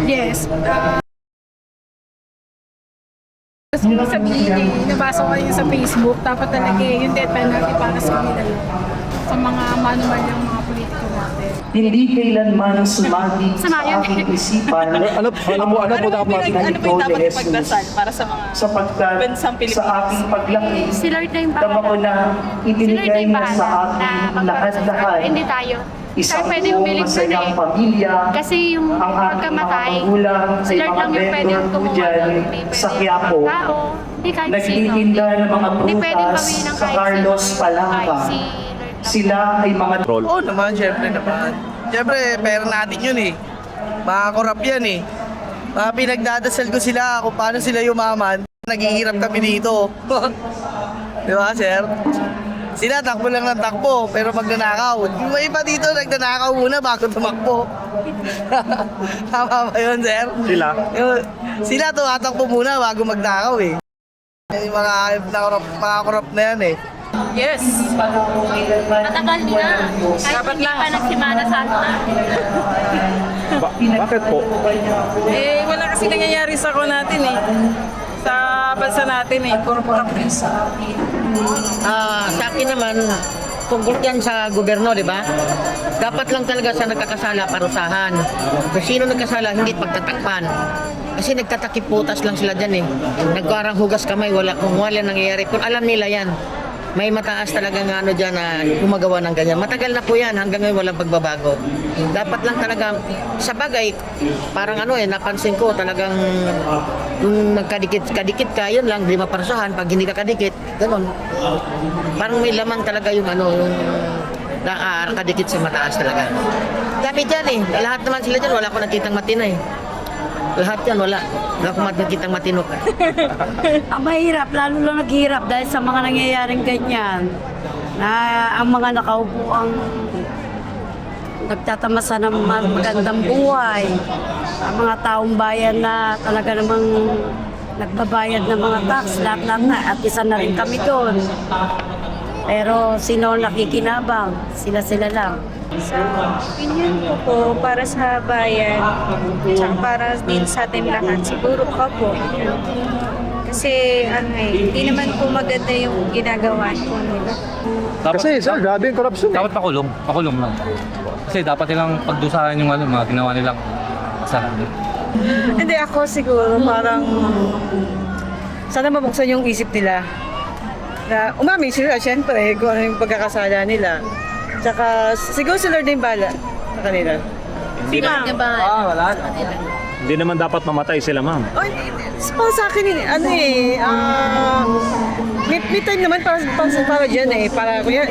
Yes. Gusto ko sabihin nabasa ko yun sa Facebook, dapat talaga yung death penalty para sa kanila lang. Sa mga manual ng mga politiko natin. Hindi kailanman sumagi sa aking isipan. Ano po dapat? Ano po yung dapat ipagdasal para sa mga sapagkat bansang Pilipinas? sa aking paglaki, Si Lord na yung tama ko na ibinigay niya sa akin lahat-lahat. Hindi tayo. Isang Tayo pwedeng buong humiling dun masayang pamilya, Kasi yung ang aking mga pagkamatay, magulang si ay Lord mga lang yung pwedeng vendor po kumuha. dyan Hindi sa pwedeng Quiapo. tao. Hindi kahit sino. Nagtitinda ng mga Hindi pwedeng prutas pamilya ng sa kahit Carlos sino. Palangka. Kahit si Lord lang. Sila ay mga Oo naman, syempre naman. Syempre, pera natin yun eh. Makakorap yan eh. Pinagdadasal ko sila kung paano sila yumaman. Naghihirap kami dito. Di ba, sir? Sila takbo lang ng takbo, pero magnanakaw. Yung iba dito, nagnanakaw muna bago tumakbo. Tama ba yun, sir? Sila tumatakbo muna bago magnakaw eh. Yung mga korap na yan eh. Yes. Matagal na. Kahit hindi pa nagsimana sa atin. Bakit po? Wala kasi nangyayari sa natin eh. Sa bansa natin eh. Puro corruption. Sa akin naman, tungkol yan sa gobyerno, di ba? Dapat lang talaga sa nagkakasala parusahan. Kung sino nagkasala, hindi pagtatakpan. Kasi nagtatakip putas lang sila dyan eh. Nagkarang hugas kamay, kung wala nangyayari. Kung alam nila yan, may mataas talaga nga ano dyan na gumagawa ng ganyan. Matagal na po yan, hanggang ngayon walang pagbabago. Dapat lang talaga, sa bagay, parang napansin ko talagang kung nagkadikit ka, yun lang, di maparusahan. Pag hindi ka kadikit, ganun. Parang may lamang talaga yung yung nakakadikit sa mataas talaga. Dapat yan eh, lahat naman sila dyan, wala ko nakitang matino eh. Lahat yan, wala ko nakitang matino. Ang mahirap, lalo lang naghihirap dahil sa mga nangyayaring ganyan na ang mga nakaupo ang nagtatamasa ng magandang buhay. Ang mga taong bayan na talaga namang nagbabayad ng mga tax, lahat na, at isa na rin kami doon. Pero sino nakikinabang? Sila lang. Sa opinion ko po, para sa bayan, tsaka para din sa atin lahat, siguro po. Kasi hindi naman po maganda yung ginagawa po nila. Kasi sir, grabe yung corruption. Dapat pakulong lang. Kasi dapat nilang pagdusahan yung mga ginawa nilang kasalanan. Hindi ako siguro parang sana mabuksan yung isip nila. Na umamin sila syempre kung ano yung pagkakasala nila. Tsaka siguro si Lord na yung bala sa kanila. Si Ma'am. Wala. Hindi naman dapat mamatay sila, ma'am. Para sa akin, may time naman para dyan eh. Para kuya,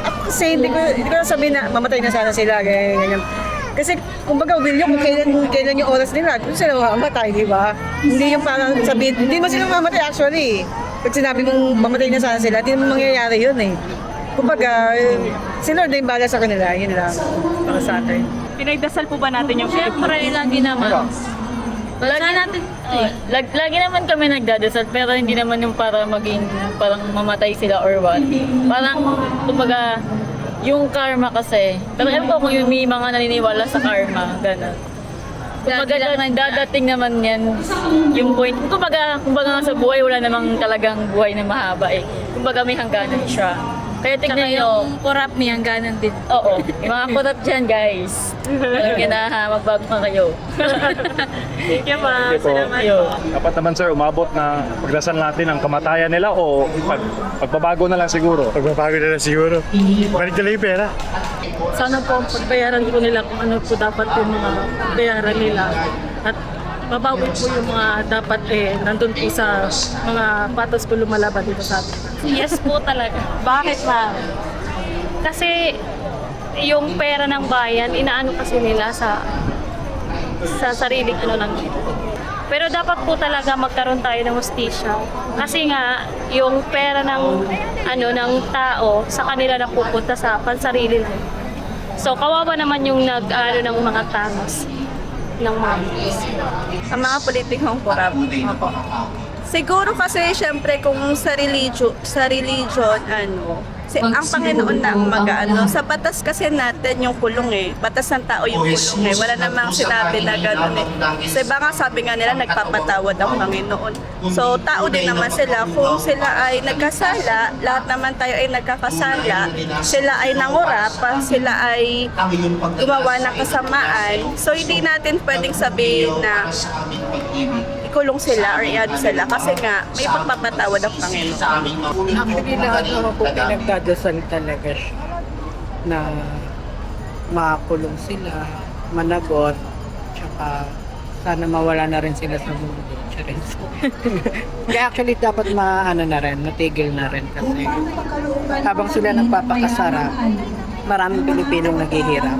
ako kasi hindi ko sabihin na mamatay na sana sila. Ganyan. Kasi kumbaga will yung kailan yung oras nila, kung sila mamatay, di ba? Hindi yung parang sabihin, hindi mo sila mamatay actually. Pag sinabi mong mamatay na sana sila, hindi naman mangyayari yun eh. Kumbaga, si Lord na yung bala sa kanila, yun lang para sa atin. Pinagdasal po ba natin yung Siyempre, lagi naman. Lagi naman kami nagdadasal, pero hindi naman yung para maging parang mamatay sila or what. Parang, kumbaga, yung karma kasi. Pero ewan ko kung yung may mga naniniwala sa karma, gano'n. Kumbaga, dadating naman yan yung point. Kumbaga nga sa buhay, wala namang talagang buhay na mahaba eh. Kumbaga may hangganan siya. Kaya tignan nyo, Corrupt niya, ganun din. oo, yung mga kurap dyan guys. Alam nyo na ha, magbago na kayo. Thank you, ma'am. Salamat. Dapat naman sir, umabot na pagdasal natin ang kamatayan nila o pagbabago na lang siguro? Pagbabago na lang siguro. Balik nila yung pera. Sana po pagbayaran po nila kung ano po dapat yung mga bayaran nila. At mabawi po yung mga dapat nandun po sa mga patas po lumalaban dito sa atin. Yes po talaga. Bakit, ma'am? Kasi yung pera ng bayan, inaano kasi nila sa sariling lang. Pero dapat po talaga magkaroon tayo ng hustisya. Kasi nga, yung pera ng tao sa kanila napupunta sa pansarili lang. So, kawawa naman yung ng mga tangos ng mga Ang mga politikong corrupt. Siguro kasi, syempre, kung sa religion, Kasi ang Panginoon na ang mag-ano. Sa batas kasi natin yung kulong eh. Batas ng tao yung kulong eh. Wala namang sinabi na gano'n eh. Kasi baka sabi nga nila nagpapatawad ang Panginoon. So tao din naman sila. Kung sila ay nagkasala, lahat naman tayo ay nagkakasala. Sila ay nangurap, sila ay gumawa ng kasamaan. So hindi natin pwedeng sabihin na ikulong sila or i-ano sila kasi nga may pagpapatawad ang Panginoon. Actually, lahat naman po pinagdadasal talaga siya na makulong sila, managot, tsaka sana mawala na rin sila sa mundo. Kaya actually dapat natigil na rin kasi habang sila nagpapakasara, maraming Pilipinong naghihirap.